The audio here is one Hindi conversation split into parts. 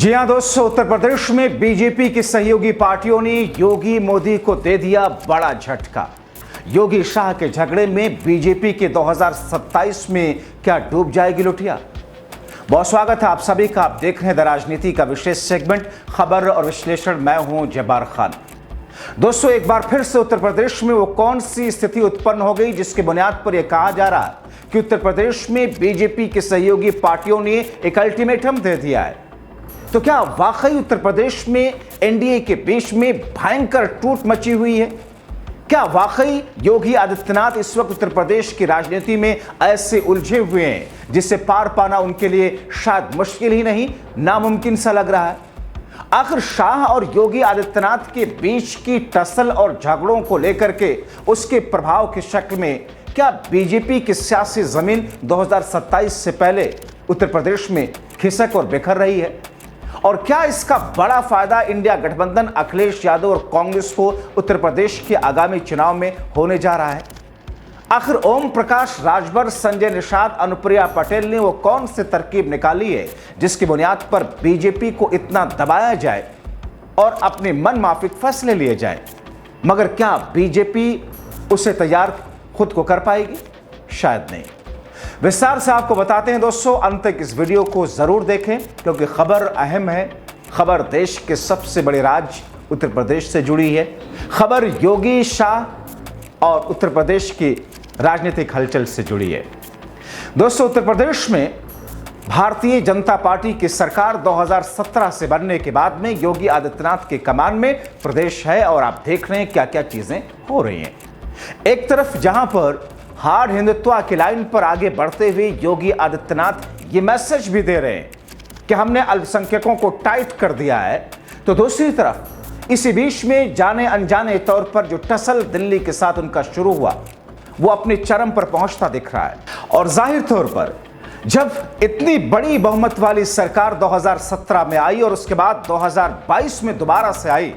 जी हां दोस्तों, उत्तर प्रदेश में बीजेपी की सहयोगी पार्टियों ने योगी मोदी को दे दिया बड़ा झटका। योगी शाह के झगड़े में बीजेपी के 2027 में क्या डूब जाएगी लुटिया? बहुत स्वागत है आप सभी का। आप देख रहे हैं द राजनीति का विशेष सेगमेंट खबर और विश्लेषण। मैं हूं जब्बार खान। दोस्तों, एक बार फिर से उत्तर प्रदेश में वो कौन सी स्थिति उत्पन्न हो गई जिसके बुनियाद पर यह कहा जा रहा है कि उत्तर प्रदेश में बीजेपी की सहयोगी पार्टियों ने एक अल्टीमेटम दे दिया है? तो क्या वाकई उत्तर प्रदेश में एनडीए के बीच में भयंकर टूट मची हुई है? क्या वाकई योगी आदित्यनाथ इस वक्त उत्तर प्रदेश की राजनीति में ऐसे उलझे हुए हैं जिससे पार पाना उनके लिए शायद मुश्किल ही नहीं, नामुमकिन सा लग रहा है? आखिर शाह और योगी आदित्यनाथ के बीच की टसल और झगड़ों को लेकर के उसके प्रभाव की शक्ल में क्या बीजेपी की सियासी जमीन 2027 से पहले उत्तर प्रदेश में खिसक और बिखर रही है? और क्या इसका बड़ा फायदा इंडिया गठबंधन अखिलेश यादव और कांग्रेस को उत्तर प्रदेश के आगामी चुनाव में होने जा रहा है? आखिर ओम प्रकाश राजभर, संजय निषाद, अनुप्रिया पटेल ने वो कौन सी तरकीब निकाली है जिसकी बुनियाद पर बीजेपी को इतना दबाया जाए और अपने मन माफिक फैसले लिए जाए? मगर क्या बीजेपी उसे तैयार खुद को कर पाएगी? शायद नहीं। विस्तार से आपको बताते हैं दोस्तों, अंत तक इस वीडियो को जरूर देखें क्योंकि खबर अहम है। खबर देश के सबसे बड़े राज्य उत्तर प्रदेश से जुड़ी है। खबर योगी शाह और उत्तर प्रदेश की राजनीतिक हलचल से जुड़ी है। दोस्तों, उत्तर प्रदेश में भारतीय जनता पार्टी की सरकार 2017 से बनने के बाद में योगी आदित्यनाथ के कमान में प्रदेश है और आप देख रहे हैं क्या क्या चीजें हो रही हैं। एक तरफ जहां पर हार्ड हिंदुत्व की लाइन पर आगे बढ़ते हुए योगी आदित्यनाथ ये मैसेज भी दे रहे हैं कि हमने अल्पसंख्यकों को टाइट कर दिया है, तो दूसरी तरफ इसी बीच में जाने अनजाने तौर पर जो टसल दिल्ली के साथ उनका शुरू हुआ वो अपने चरम पर पहुंचता दिख रहा है। और जाहिर तौर पर जब इतनी बड़ी बहुमत वाली सरकार 2017 में आई और उसके बाद 2022 में दोबारा से आई,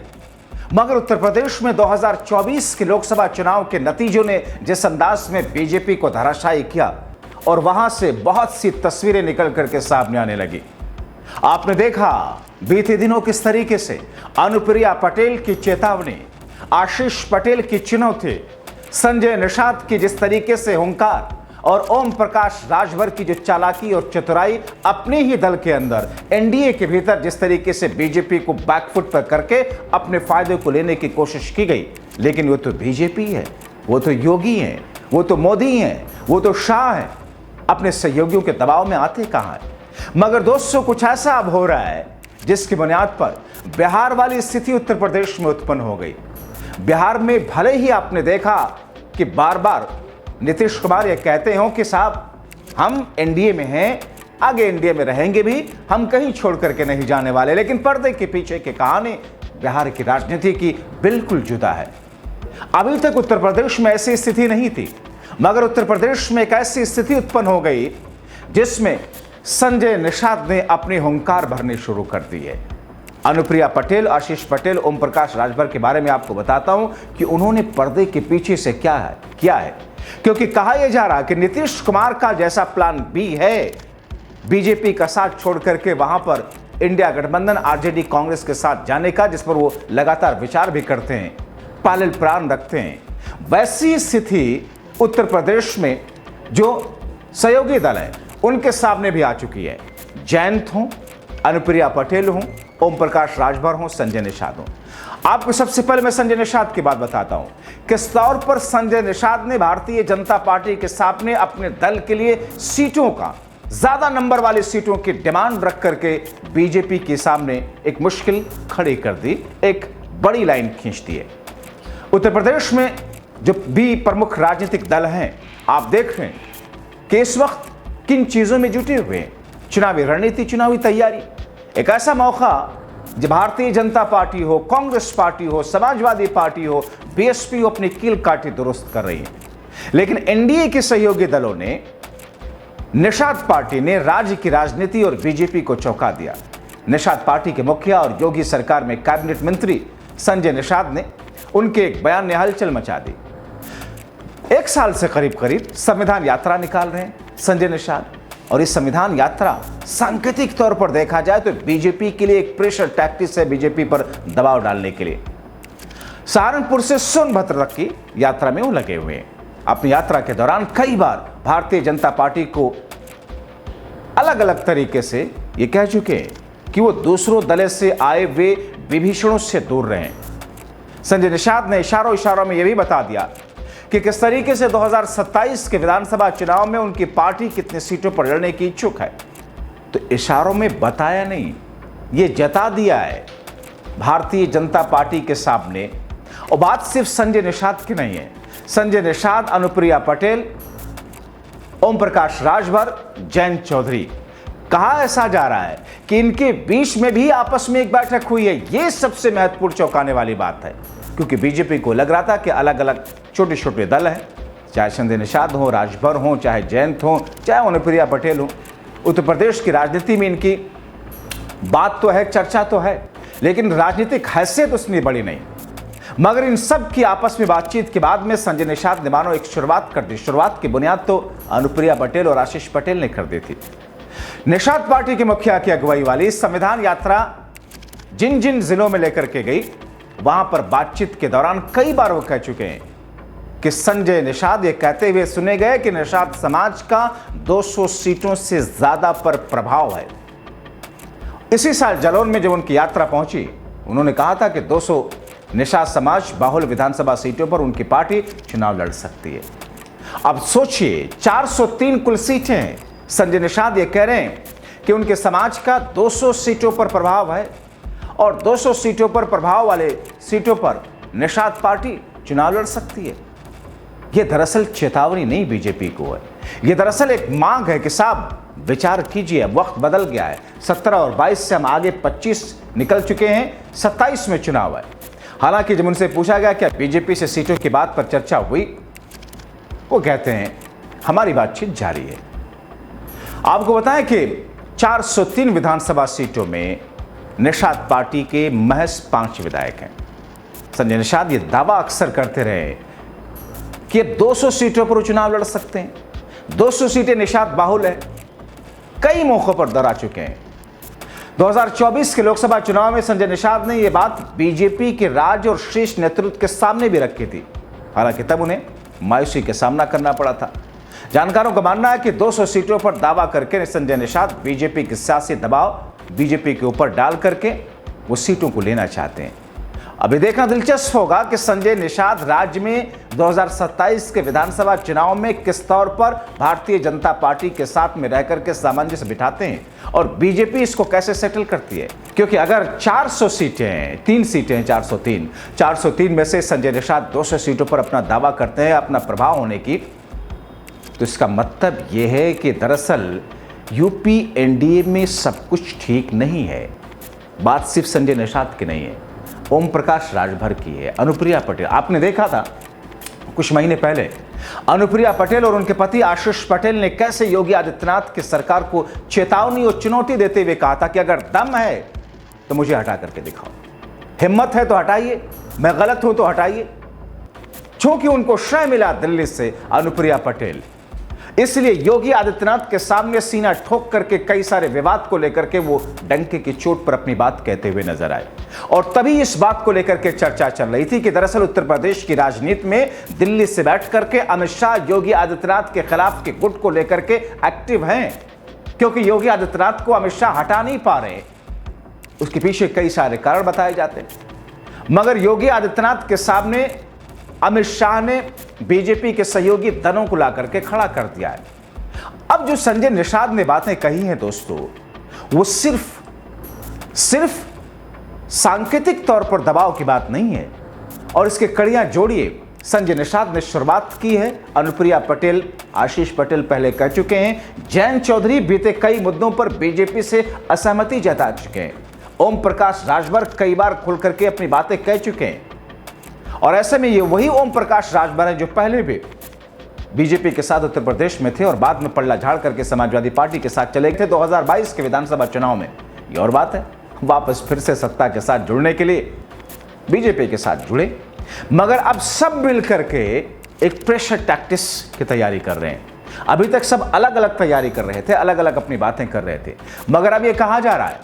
मगर उत्तर प्रदेश में 2024 के लोकसभा चुनाव के नतीजों ने जिस अंदाज में बीजेपी को धराशायी किया और वहां से बहुत सी तस्वीरें निकल करके सामने आने लगी। आपने देखा बीते दिनों किस तरीके से अनुप्रिया पटेल की चेतावनी, आशीष पटेल की चुनौती, संजय निषाद की जिस तरीके से हुंकार और ओम प्रकाश राजभर की जो चालाकी और चतुराई अपने ही दल के अंदर एनडीए के भीतर जिस तरीके से बीजेपी को बैकफुट पर करके अपने फायदे को लेने की कोशिश की गई। लेकिन वो तो बीजेपी है, वो तो योगी हैं, वो तो मोदी हैं, वो तो शाह हैं, अपने सहयोगियों के दबाव में आते कहां है? मगर दोस्तों, कुछ ऐसा अब हो रहा है जिसकी बुनियाद पर बिहार वाली स्थिति उत्तर प्रदेश में उत्पन्न हो गई। बिहार में भले ही आपने देखा कि बार बार नीतीश कुमार ये कहते हो कि साहब हम एनडीए में हैं, आगे एनडीए में रहेंगे भी, हम कहीं छोड़ करके नहीं जाने वाले, लेकिन पर्दे के पीछे की कहानी बिहार की राजनीति की बिल्कुल जुदा है। अभी तक उत्तर प्रदेश में ऐसी स्थिति नहीं थी, मगर उत्तर प्रदेश में एक ऐसी स्थिति उत्पन्न हो गई जिसमें संजय निषाद ने अपनी हुंकार भरनी शुरू कर दी है। अनुप्रिया पटेल, आशीष पटेल, ओम प्रकाश राजभर के बारे में आपको बताता हूं कि उन्होंने पर्दे के पीछे से क्या है, क्योंकि कहा यह जा रहा कि नीतीश कुमार का जैसा प्लान बी है, बीजेपी का साथ छोड़ करके वहां पर इंडिया गठबंधन आरजेडी कांग्रेस के साथ जाने का, जिस पर वो लगातार विचार भी करते हैं, पालल प्राण रखते हैं, वैसी स्थिति उत्तर प्रदेश में जो सहयोगी दल है उनके सामने भी आ चुकी है। जयंत हो, अनुप्रिया पटेल हो, ओम प्रकाश राजभर हो, संजय निषाद हो। आपको सबसे पहले मैं संजय निषाद की बात बताता हूं। किस तौर पर संजय निषाद ने भारतीय जनता पार्टी के सामने अपने दल के लिए सीटों का, ज्यादा नंबर वाली सीटों की डिमांड रख करके बीजेपी के सामने एक मुश्किल खड़ी कर दी, एक बड़ी लाइन खींच दी है। उत्तर प्रदेश में जो भी प्रमुख राजनीतिक दल हैं, आप देख रहे हैं कि इस वक्त किन चीजों में जुटे हुए हैं। चुनावी रणनीति, चुनावी तैयारी, एक ऐसा मौका जब भारतीय जनता पार्टी हो, कांग्रेस पार्टी हो, समाजवादी पार्टी हो, बीएसपी हो, अपनी कील काठी दुरुस्त कर रही है। लेकिन एनडीए के सहयोगी दलों ने, निषाद पार्टी ने राज्य की राजनीति और बीजेपी को चौंका दिया। निषाद पार्टी के मुखिया और योगी सरकार में कैबिनेट मंत्री संजय निषाद ने उनके एक बयान ने हलचल मचा दी। एक साल से करीब करीब संविधान यात्रा निकाल रहे हैं संजय निषाद। और इस संविधान यात्रा सांकेतिक तौर पर देखा जाए तो बीजेपी के लिए एक प्रेशर टैक्टिक्स है, बीजेपी पर दबाव डालने के लिए। सहारनपुर से सोनभद्र तक की यात्रा में वो लगे हुए हैं। अपनी यात्रा के दौरान कई बार भारतीय जनता पार्टी को अलग अलग तरीके से ये कह चुके हैं कि वो दूसरों दल से आए हुए विभीषणों से दूर रहें। संजय निषाद ने इशारों में यह भी बता दिया कि किस तरीके से 2027 के विधानसभा चुनाव में उनकी पार्टी कितनी सीटों पर लड़ने की इच्छुक है। तो इशारों में बताया नहीं, ये जता दिया है भारतीय जनता पार्टी के सामने। और बात सिर्फ संजय निषाद की नहीं है। संजय निषाद, अनुप्रिया पटेल, ओम प्रकाश राजभर, जयंत चौधरी, कहा ऐसा जा रहा है कि इनके बीच में भी आपस में एक बैठक हुई है। यह सबसे महत्वपूर्ण चौंकाने वाली बात है, क्योंकि बीजेपी को लग रहा था कि अलग अलग छोटे छोटे दल हैं, चाहे संजय निषाद हो, राजभर हो, चाहे जयंत हो, चाहे अनुप्रिया पटेल हो। उत्तर प्रदेश की राजनीति में इनकी बात तो है, चर्चा तो है, लेकिन राजनीतिक हैसियत उसमें बड़ी नहीं। मगर इन सब की आपस में बातचीत के बाद में संजय निषाद ने मानो एक शुरुआत कर दी। शुरुआत की बुनियाद तो अनुप्रिया पटेल और आशीष पटेल ने कर दी थी। निषाद पार्टी के मुखिया की अगुवाई वाली संविधान यात्रा जिन जिन जिलों में लेकर के गई, वहां पर बातचीत के दौरान कई बार वो कह चुके हैं कि संजय निषाद ये कहते हुए सुने गए कि निषाद समाज का 200 सीटों से ज्यादा पर प्रभाव है। इसी साल जालौन में जब उनकी यात्रा पहुंची, उन्होंने कहा था कि 200 निषाद समाज बाहुल विधानसभा सीटों पर उनकी पार्टी चुनाव लड़ सकती है। अब सोचिए, 403 कुल सीटें हैं। संजय निषाद ये कह रहे हैं कि उनके समाज का 200 सीटों पर प्रभाव है और 200 सीटों पर प्रभाव वाले सीटों पर निषाद पार्टी चुनाव लड़ सकती है। यह दरअसल चेतावनी नहीं बीजेपी को है, यह दरअसल एक मांग है कि साहब विचार कीजिए, वक्त बदल गया है। 17 और 22 से हम आगे 25 निकल चुके हैं, 27 में चुनाव है। हालांकि जब उनसे पूछा गया क्या बीजेपी से सीटों की बात पर चर्चा हुई, वो कहते हैं हमारी बातचीत जारी है। आपको बताएं कि 403 विधानसभा सीटों में निषाद पार्टी के महज 5 विधायक हैं। संजय निषाद ये दावा अक्सर करते रहे कि 200 सीटों पर चुनाव लड़ सकते हैं। 200 सीटें निषाद बाहुल है, कई मौकों पर दोहरा चुके हैं। 2024 के लोकसभा चुनाव में संजय निषाद ने यह बात बीजेपी के राज्य और शीर्ष नेतृत्व के सामने भी रखी थी। हालांकि तब उन्हें मायूसी का सामना करना पड़ा था। जानकारों का मानना है कि 200 सीटों पर दावा करके संजय निषाद बीजेपी के सियासी दबाव बीजेपी के ऊपर डाल करके वो सीटों को लेना चाहते हैं। अभी देखना दिलचस्प होगा कि संजय निषाद राज्य में 2027 के विधानसभा चुनाव में किस तौर पर भारतीय जनता पार्टी के साथ में रहकर के सामंजस्य बिठाते हैं और बीजेपी इसको कैसे सेटल करती है। क्योंकि अगर 400 सीटें हैं, 3 सीटें हैं, 403 में से संजय निषाद 200 सीटों पर अपना दावा करते हैं अपना प्रभाव होने की, तो इसका मतलब यह है कि दरअसल यूपी एनडीए में सब कुछ ठीक नहीं है। बात सिर्फ संजय निषाद की नहीं है, ओम प्रकाश राजभर की है, अनुप्रिया पटेल। आपने देखा था कुछ महीने पहले अनुप्रिया पटेल और उनके पति आशीष पटेल ने कैसे योगी आदित्यनाथ की सरकार को चेतावनी और चुनौती देते हुए कहा था कि अगर दम है तो मुझे हटा करके दिखाओ, हिम्मत है तो हटाइए, मैं गलत हूं तो हटाइए। चूंकि उनको श्रेय मिला दिल्ली से अनुप्रिया पटेल, इसलिए योगी आदित्यनाथ के सामने सीना ठोक करके कई सारे विवाद को लेकर के वो डंके की चोट पर अपनी बात कहते हुए नजर आए। और तभी इस बात को लेकर के चर्चा चल रही थी कि दरअसल उत्तर प्रदेश की राजनीति में दिल्ली से बैठ करके अमित शाह योगी आदित्यनाथ के खिलाफ के गुट को लेकर के एक्टिव हैं, क्योंकि योगी आदित्यनाथ को अमित शाह हटा नहीं पा रहे। उसके पीछे कई सारे कारण बताए जाते हैं, मगर योगी आदित्यनाथ के सामने अमित शाह ने बीजेपी के सहयोगी दलों को ला करके खड़ा कर दिया है। अब जो संजय निषाद ने बातें कही हैं दोस्तों, वो सिर्फ सांकेतिक तौर पर दबाव की बात नहीं है। और इसके कड़ियां जोड़िए, संजय निषाद ने शुरुआत की है, अनुप्रिया पटेल, आशीष पटेल पहले कह चुके हैं, जयंत चौधरी बीते कई मुद्दों पर बीजेपी से असहमति जता चुके हैं, ओम प्रकाश राजभर कई बार खुल करके अपनी बातें कह चुके हैं। और ऐसे में ये वही ओम प्रकाश राजभर हैं जो पहले भी बीजेपी के साथ उत्तर प्रदेश में थे और बाद में पल्ला झाड़ करके समाजवादी पार्टी के साथ चले गए थे 2022 के विधानसभा चुनाव में। ये और बात है, वापस फिर से सत्ता के साथ जुड़ने के लिए बीजेपी के साथ जुड़े, मगर अब सब मिल करके एक प्रेशर टैक्टिक्स की तैयारी कर रहे हैं। अभी तक सब अलग अलग तैयारी कर रहे थे, अलग अलग अपनी बातें कर रहे थे, मगर अब ये कहा जा रहा है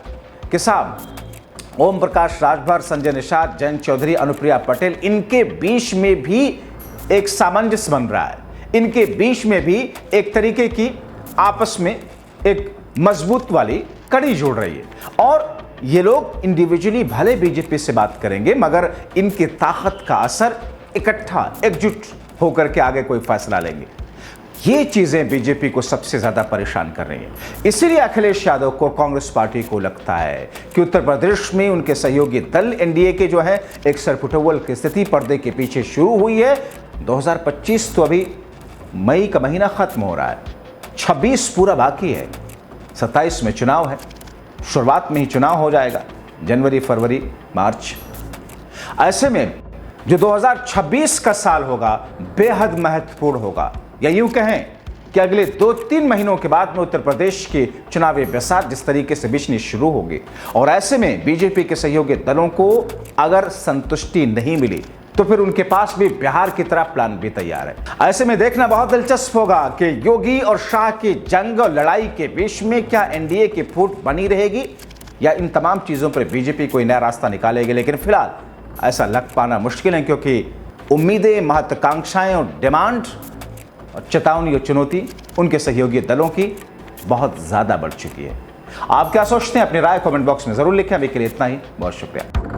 कि साहब ओम प्रकाश राजभर, संजय निषाद, जयंत चौधरी, अनुप्रिया पटेल, इनके बीच में भी एक सामंजस्य बन रहा है, इनके बीच में भी एक तरीके की आपस में एक मजबूत वाली कड़ी जुड़ रही है। और ये लोग इंडिविजुअली भले बीजेपी से बात करेंगे, मगर इनकी ताकत का असर इकट्ठा एकजुट होकर के आगे कोई फैसला लेंगे। ये चीजें बीजेपी को सबसे ज्यादा परेशान कर रही हैं। इसीलिए अखिलेश यादव को, कांग्रेस पार्टी को लगता है कि उत्तर प्रदेश में उनके सहयोगी दल एनडीए के जो है एक सरपुटवल की स्थिति पर्दे के पीछे शुरू हुई है। 2025 तो अभी मई का महीना खत्म हो रहा है, 26 पूरा बाकी है, 27 में चुनाव है, शुरुआत में ही चुनाव हो जाएगा, जनवरी, फरवरी, मार्च। ऐसे में जो 2026 का साल होगा बेहद महत्वपूर्ण होगा, या यूं कहें कि अगले 2-3 महीनों के बाद में उत्तर प्रदेश की चुनावी बरसात जिस तरीके से बिछनी शुरू होगी, और ऐसे में बीजेपी के सहयोगी दलों को अगर संतुष्टि नहीं मिली तो फिर उनके पास भी बिहार की तरह प्लान भी तैयार है। ऐसे में देखना बहुत दिलचस्प होगा कि योगी और शाह की जंग और लड़ाई के बीच में क्या एनडीए की फूट बनी रहेगी या इन तमाम चीजों पर बीजेपी कोई नया रास्ता निकालेगी। लेकिन फिलहाल ऐसा लग पाना मुश्किल है, क्योंकि उम्मीदें, महत्वाकांक्षाएं और डिमांड और चेतावनी और चुनौती उनके सहयोगी दलों की बहुत ज्यादा बढ़ चुकी है। आप क्या सोचते हैं? अपनी राय कमेंट बॉक्स में जरूर लिखें। अभी के लिए इतना ही, बहुत शुक्रिया।